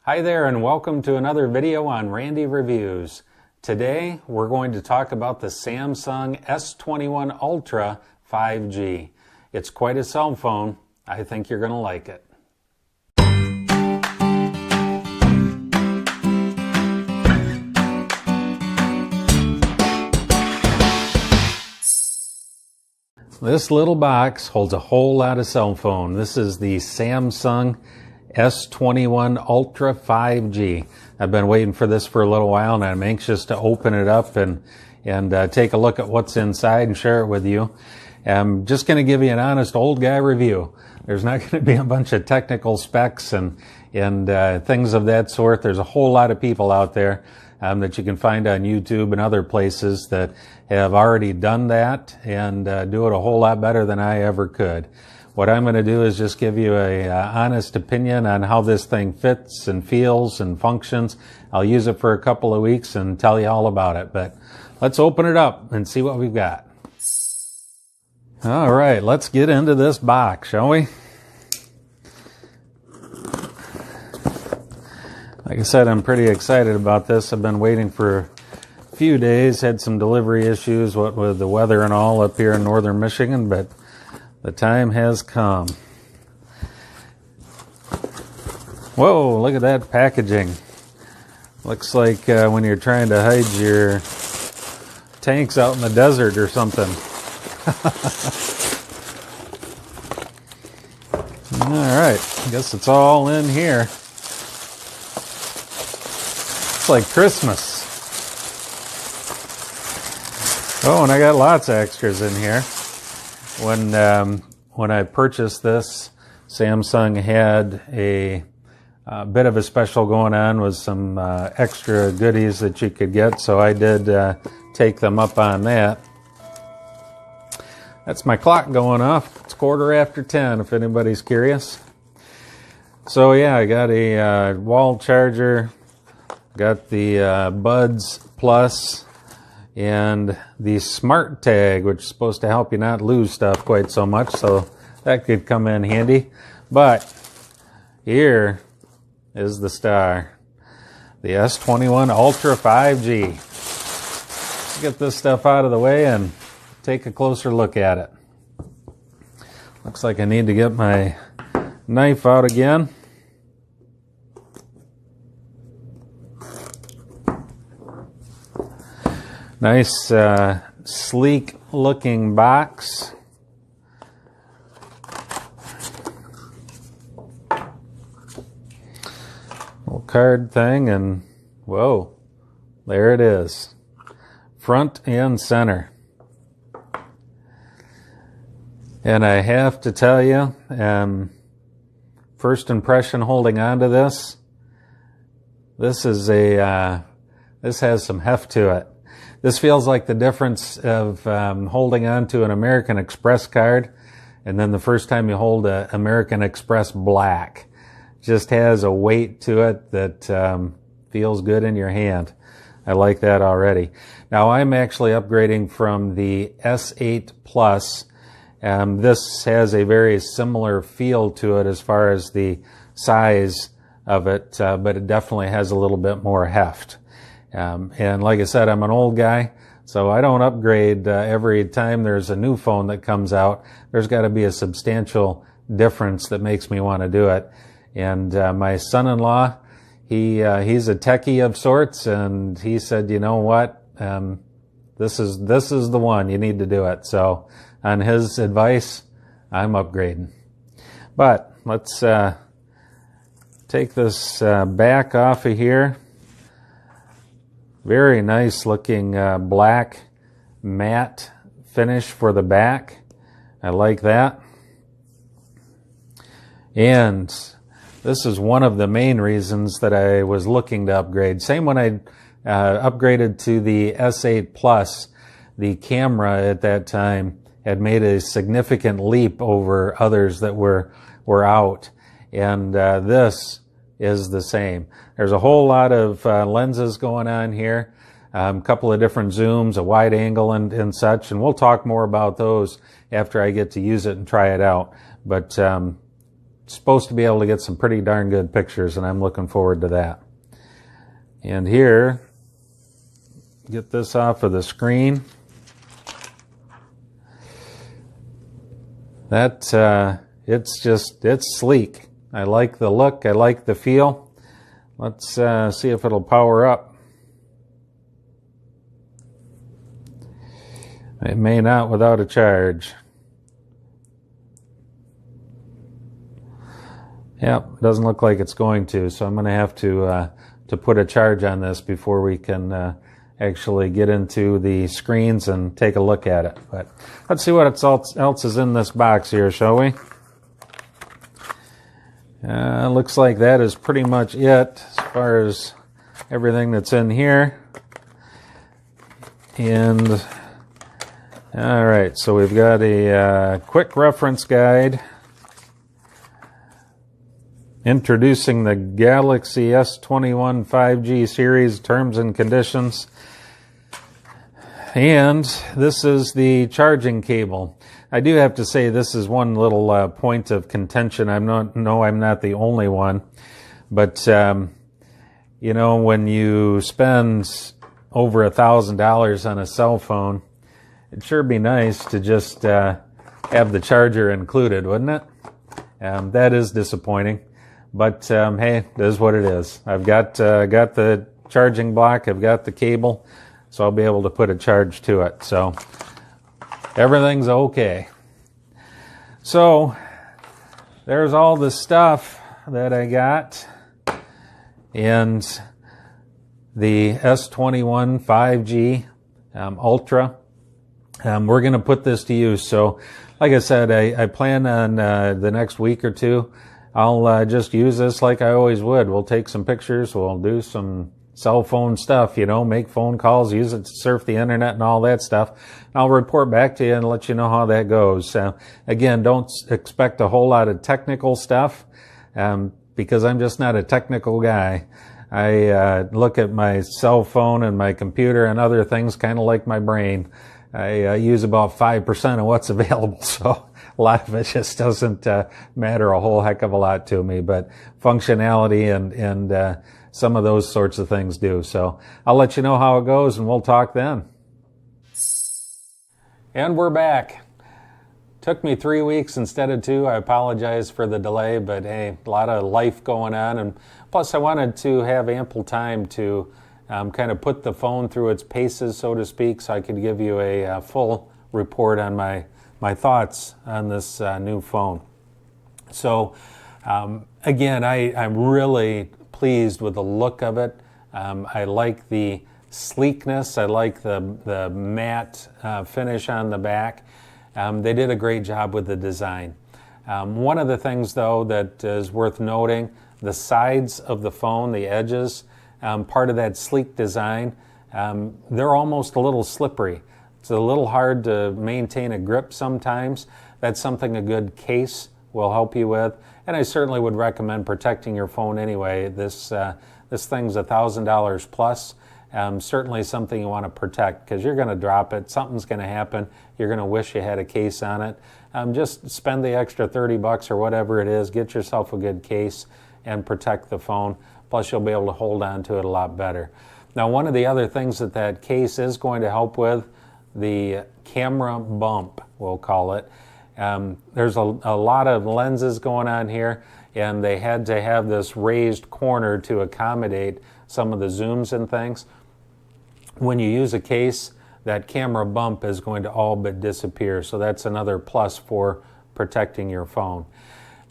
Hi there and welcome to another video on Randy Reviews. Today we're going to talk about the Samsung S21 Ultra 5G. It's quite a cell phone. I think you're going to like it. This little box holds a whole lot of cell phone. This is the Samsung S21 Ultra 5G. I've been waiting for this for a little while and I'm anxious to open it up and take a look at what's inside and share it with you. I'm just going to give you an honest old guy review. There's not going to be a bunch of technical specs and things of that sort. There's a whole lot of people out there that you can find on YouTube and other places that have already done that and do it a whole lot better than I ever could. What I'm going to do is just give you a honest opinion on how this thing fits and feels and functions. I'll use it for a couple of weeks and tell you all about it. But let's open it up and see what we've got. All right, let's get into this box, shall we? Like I said, I'm pretty excited about this. I've been waiting for a few days, had some delivery issues, what with the weather and all up here in northern Michigan, but the time has come. Whoa, look at that packaging. Looks like when you're trying to hide your tanks out in the desert or something. All right, I guess it's all in here. It's like Christmas. Oh, and I got lots of extras in here. When I purchased this, Samsung had a bit of a special going on with some extra goodies that you could get, so I did take them up on that. That's my clock going off. It's 10:15 if anybody's curious. So yeah, I got a wall charger, got the Buds Plus, and the Smart Tag, which is supposed to help you not lose stuff quite so much, so that could come in handy. But here is the star, the S21 Ultra 5G. Let's get this stuff out of the way and take a closer look at it. Looks like I need to get my knife out again. Nice, sleek looking box. Little card thing, and whoa, there it is. Front and center. And I have to tell you, first impression holding on to this, this has some heft to it. This feels like the difference of holding on to an American Express card and then the first time you hold an American Express Black. Just has a weight to it that feels good in your hand. I like that already. Now I'm actually upgrading from the S8 Plus. This has a very similar feel to it as far as the size of it, but it definitely has a little bit more heft. And like I said, I'm an old guy, so I don't upgrade every time there's a new phone that comes out. There's got to be a substantial difference that makes me want to do it. And my son-in-law, he's a techie of sorts, and he said, you know what, this is the one, you need to do it. So on his advice, I'm upgrading. But let's take this back off of here. Very nice looking black matte finish for the back. I like that. And this is one of the main reasons that I was looking to upgrade. Same when I upgraded to the S8 Plus, the camera at that time had made a significant leap over others that were out. And this is the same. There's a whole lot of lenses going on here, a couple of different zooms, a wide angle and such, and we'll talk more about those after I get to use it and try it out. But supposed to be able to get some pretty darn good pictures, and I'm looking forward to that. And here, get this off of the screen. That it's sleek. I like the look. I like the feel. Let's see if it'll power up. It may not without a charge. Yep, doesn't look like it's going to, so I'm going to have to put a charge on this before we can actually get into the screens and take a look at it. But let's see what else is in this box here, shall we? Looks like that is pretty much it as far as everything that's in here. And all right, so we've got a quick reference guide introducing the Galaxy S21 5G series terms and conditions. And this is the charging cable. I do have to say this is one little point of contention. I'm not the only one, but you know, when you spend over $1,000 on a cell phone, it'd sure be nice to just have the charger included, wouldn't it? That is disappointing, but hey, it is what it is. I've got the charging block, I've got the cable, so I'll be able to put a charge to it. So everything's okay. So there's all the stuff that I got, and the S21 5G Ultra. We're going to put this to use. So like I said, I plan on the next week or two, I'll just use this like I always would. We'll take some pictures, we'll do some cell phone stuff, you know, make phone calls, use it to surf the internet and all that stuff. I'll report back to you and let you know how that goes. Again, don't expect a whole lot of technical stuff because I'm just not a technical guy. I look at my cell phone and my computer and other things kind of like my brain. I use about 5% of what's available, so a lot of it just doesn't matter a whole heck of a lot to me, but functionality and some of those sorts of things do. So I'll let you know how it goes, and we'll talk then. And we're back. Took me 3 weeks instead of 2. I apologize for the delay, but hey, a lot of life going on, and plus I wanted to have ample time to kind of put the phone through its paces, so to speak, so I could give you a full report on my thoughts on this new phone. So again, I'm really pleased with the look of it. I like the sleekness. I like the matte finish on the back. They did a great job with the design. One of the things, though, that is worth noting, the sides of the phone, the edges, part of that sleek design, they're almost a little slippery. It's a little hard to maintain a grip sometimes. That's something a good case will help you with. And I certainly would recommend protecting your phone anyway. This thing's $1,000 plus. Certainly something you want to protect because you're going to drop it. Something's going to happen. You're going to wish you had a case on it. Just spend the extra $30 or whatever it is. Get yourself a good case and protect the phone. Plus you'll be able to hold on to it a lot better. Now, one of the other things that case is going to help with, the camera bump, we'll call it. There's a lot of lenses going on here, and they had to have this raised corner to accommodate some of the zooms and things. When you use a case, that camera bump is going to all but disappear, so that's another plus for protecting your phone.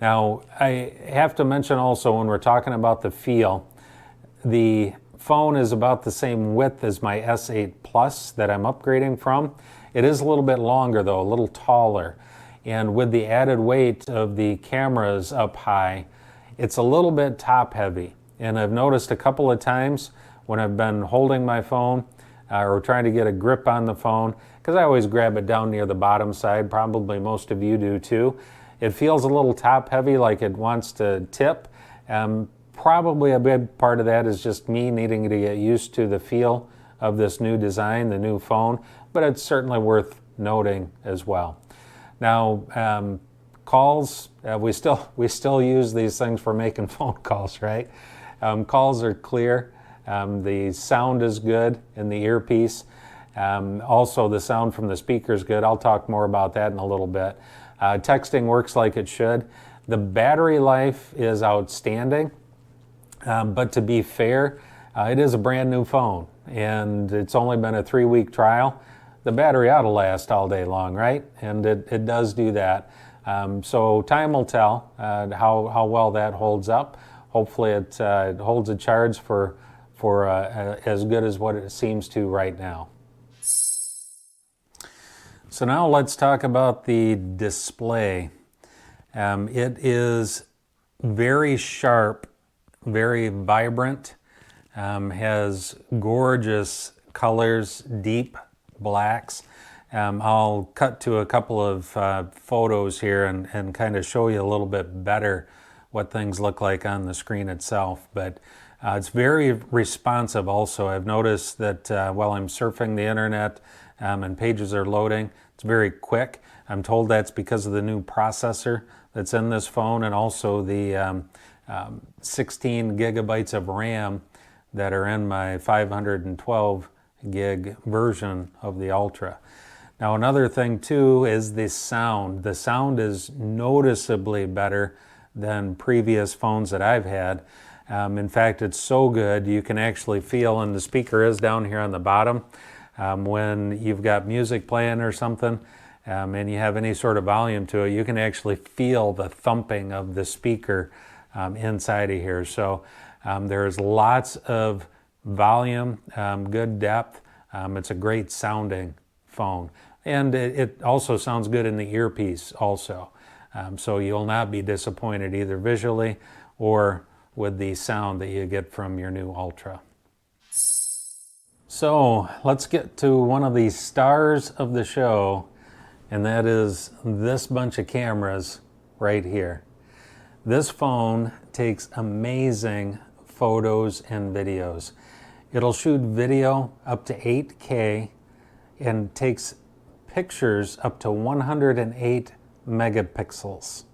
Now, I have to mention also, when we're talking about the feel, the phone is about the same width as my S8 Plus that I'm upgrading from. It is a little bit longer, though, a little taller. And with the added weight of the cameras up high, it's a little bit top heavy. And I've noticed a couple of times when I've been holding my phone or trying to get a grip on the phone, because I always grab it down near the bottom side, probably most of you do too. It feels a little top heavy, like it wants to tip. Probably a big part of that is just me needing to get used to the feel of this new design, the new phone, but it's certainly worth noting as well. Now, Calls, we still use these things for making phone calls, right? Calls are clear. The sound is good in the earpiece. Also, the sound from the speaker is good. I'll talk more about that in a little bit. Texting works like it should. The battery life is outstanding, but to be fair, it is a brand new phone, and it's only been a 3-week trial. The battery ought to last all day long, right? And it does do that. So time will tell how well that holds up. Hopefully it holds a charge for as good as what it seems to right now. So now let's talk about the display. It is very sharp, very vibrant, has gorgeous colors, deep blacks. I'll cut to a couple of photos here and kind of show you a little bit better what things look like on the screen itself. But it's very responsive also. I've noticed that while I'm surfing the internet and pages are loading, it's very quick. I'm told that's because of the new processor that's in this phone, and also the 16 gigabytes of RAM that are in my 512 gig version of the Ultra. Now another thing too is the sound. The sound is noticeably better than previous phones that I've had. In fact, it's so good you can actually feel, and the speaker is down here on the bottom, when you've got music playing or something, and you have any sort of volume to it, you can actually feel the thumping of the speaker inside of here. So there's lots of volume, good depth. It's a great sounding phone. And it also sounds good in the earpiece also. So you'll not be disappointed either visually or with the sound that you get from your new Ultra. So let's get to one of the stars of the show, and that is this bunch of cameras right here. This phone takes amazing photos and videos. It'll shoot video up to 8K and takes pictures up to 108 megapixels.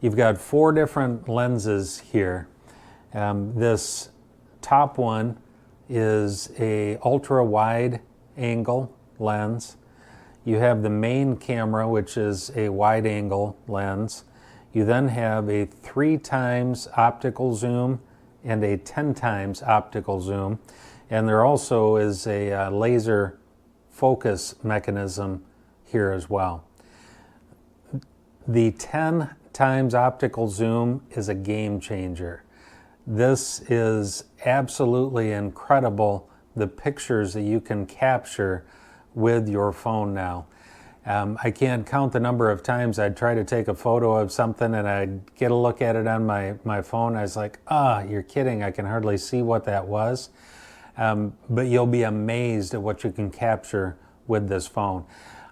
You've got 4 different lenses here. This top one is a ultra wide angle lens. You have the main camera, which is a wide angle lens. You then have a 3 times optical zoom and a 10 times optical zoom. And there also is a laser focus mechanism here as well. The 10 times optical zoom is a game changer. This is absolutely incredible, the pictures that you can capture with your phone now. I can't count the number of times I'd try to take a photo of something and I'd get a look at it on my phone. I was like, you're kidding, I can hardly see what that was. But you'll be amazed at what you can capture with this phone.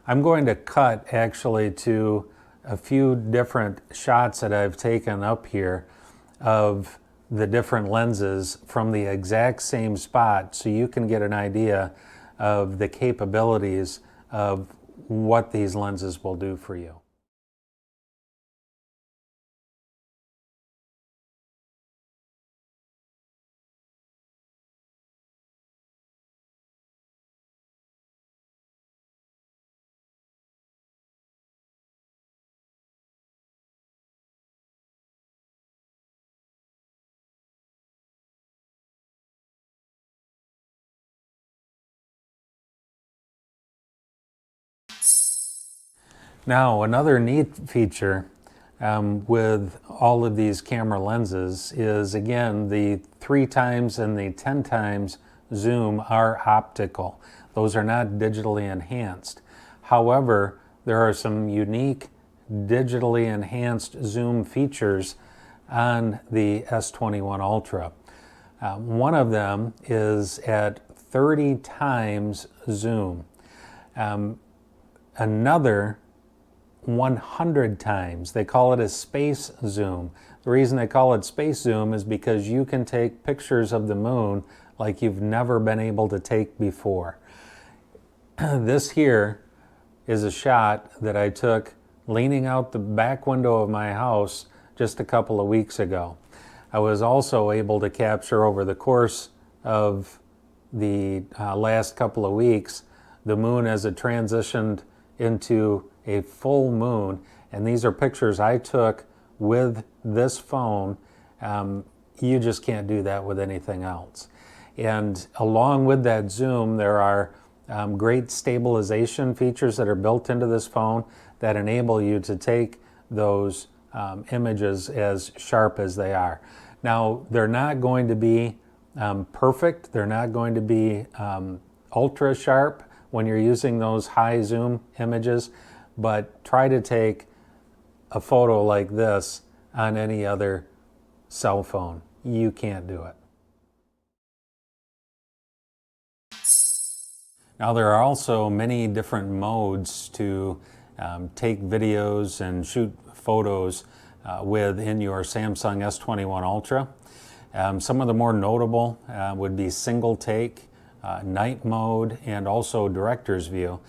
I'm going to cut actually to a few different shots that I've taken up here of the different lenses from the exact same spot, so you can get an idea of the capabilities of what these lenses will do for you. Now, another neat feature with all of these camera lenses is, again, the 3 times and the 10 times zoom are optical. Those are not digitally enhanced. However, there are some unique digitally enhanced zoom features on the S21 Ultra. One of them is at 30 times zoom. Another 100 times. They call it a space zoom. The reason they call it space zoom is because you can take pictures of the moon like you've never been able to take before. This here is a shot that I took leaning out the back window of my house just a couple of weeks ago. I was also able to capture over the course of the last couple of weeks the moon as it transitioned into a full moon, and these are pictures I took with this phone. You just can't do that with anything else. And along with that zoom, there are great stabilization features that are built into this phone that enable you to take those images as sharp as they are. Now, they're not going to be perfect. They're not going to be ultra sharp when you're using those high zoom images, but try to take a photo like this on any other cell phone. You can't do it. Now, there are also many different modes to take videos and shoot photos with in your Samsung S21 Ultra. Some of the more notable would be single take, night mode, and also director's view.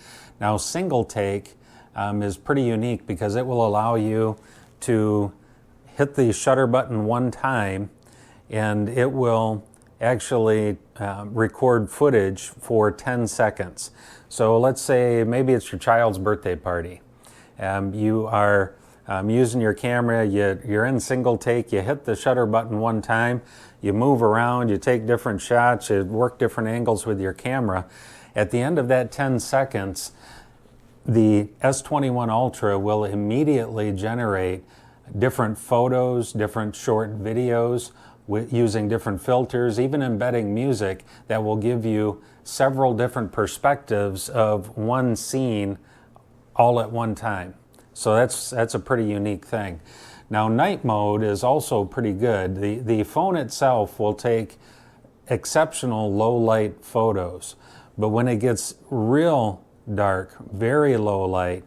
Now, single take is pretty unique because it will allow you to hit the shutter button one time and it will actually record footage for 10 seconds. So let's say maybe it's your child's birthday party. You are using your camera, you're in single take, you hit the shutter button one time, you move around, you take different shots, you work different angles with your camera. At the end of that 10 seconds, the S21 Ultra will immediately generate different photos, different short videos, using different filters, even embedding music that will give you several different perspectives of one scene all at one time. So that's a pretty unique thing. Now, night mode is also pretty good. The phone itself will take exceptional low light photos, but when it gets real dark, very low light,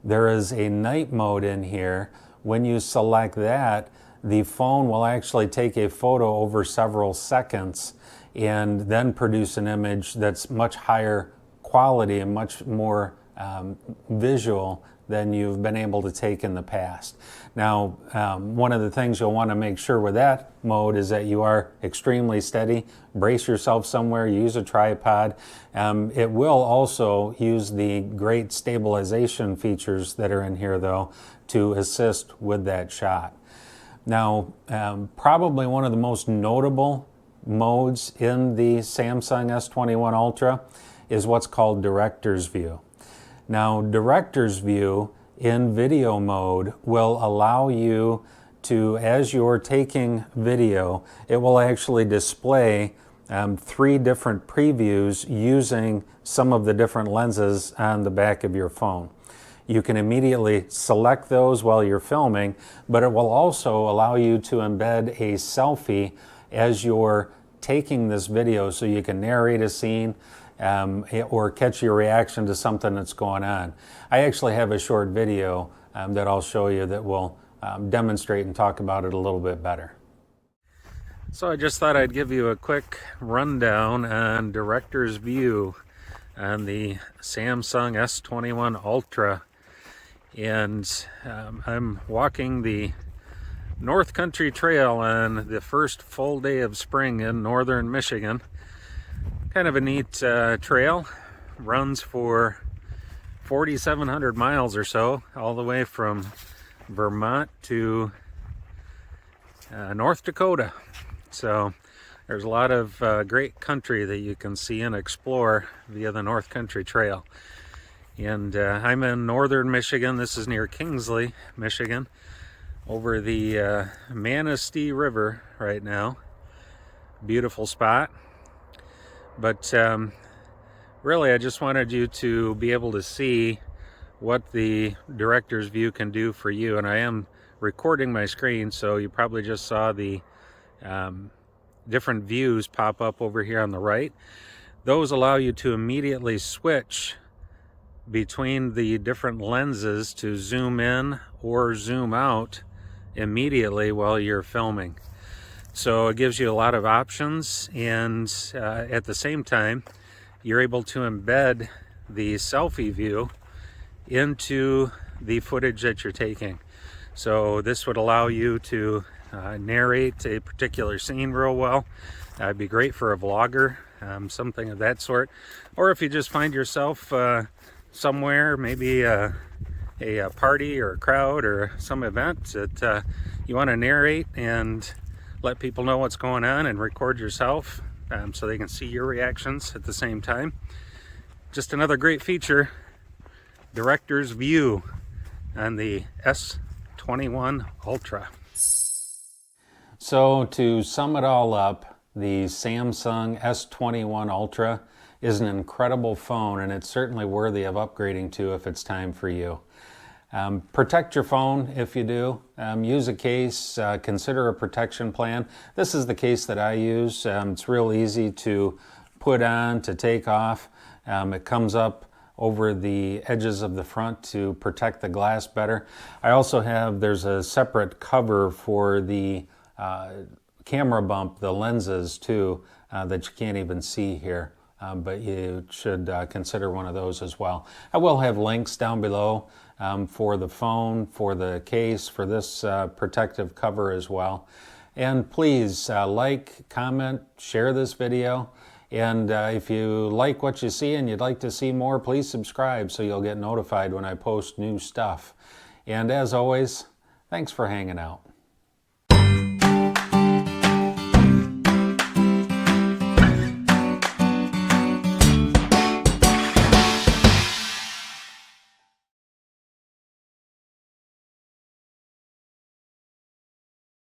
there is a night mode in here. When you select that, the phone will actually take a photo over several seconds and then produce an image that's much higher quality and much more visual than you've been able to take in the past. Now, one of the things you'll want to make sure with that mode is that you are extremely steady. Brace yourself somewhere, use a tripod. It will also use the great stabilization features that are in here, though, to assist with that shot. Now, probably one of the most notable modes in the Samsung S21 Ultra is what's called director's view. Now, director's view in video mode will allow you to, as you're taking video, it will actually display 3 different previews using some of the different lenses on the back of your phone. You can immediately select those while you're filming, but it will also allow you to embed a selfie as you're taking this video so you can narrate a scene or catch your reaction to something that's going on. I actually have a short video that I'll show you that will demonstrate and talk about it a little bit better. So I just thought I'd give you a quick rundown on director's view on the Samsung S21 Ultra. And I'm walking the North Country Trail on the first full day of spring in northern Michigan. Kind of a neat trail. Runs for 4,700 miles or so, all the way from Vermont to North Dakota. So there's a lot of great country that you can see and explore via the North Country Trail. And I'm in northern Michigan. This is near Kingsley, Michigan, over the Manistee River right now. Beautiful spot. But really, I just wanted you to be able to see what the director's view can do for you. And I am recording my screen, so you probably just saw the different views pop up over here on the right. Those allow you to immediately switch between the different lenses to zoom in or zoom out immediately while you're filming. So it gives you a lot of options, and at the same time you're able to embed the selfie view into the footage that you're taking. So this would allow you to narrate a particular scene real well. It'd be great for a vlogger, something of that sort. Or if you just find yourself somewhere, maybe a party or a crowd or some event that you want to narrate and let people know what's going on and record yourself so they can see your reactions at the same time. Just another great feature, director's view on the S21 Ultra. So to sum it all up, the Samsung S21 Ultra is an incredible phone, and it's certainly worthy of upgrading to if it's time for you. Protect your phone if you do. Use a case, consider a protection plan. This is the case that I use. It's real easy to put on, to take off. It comes up over the edges of the front to protect the glass better. I also have, there's a separate cover for the camera bump, the lenses too, that you can't even see here. But you should consider one of those as well. I will have links down below for the phone, for the case, for this protective cover as well. And please like, comment, share this video. And if you like what you see and you'd like to see more, please subscribe so you'll get notified when I post new stuff. And as always, thanks for hanging out.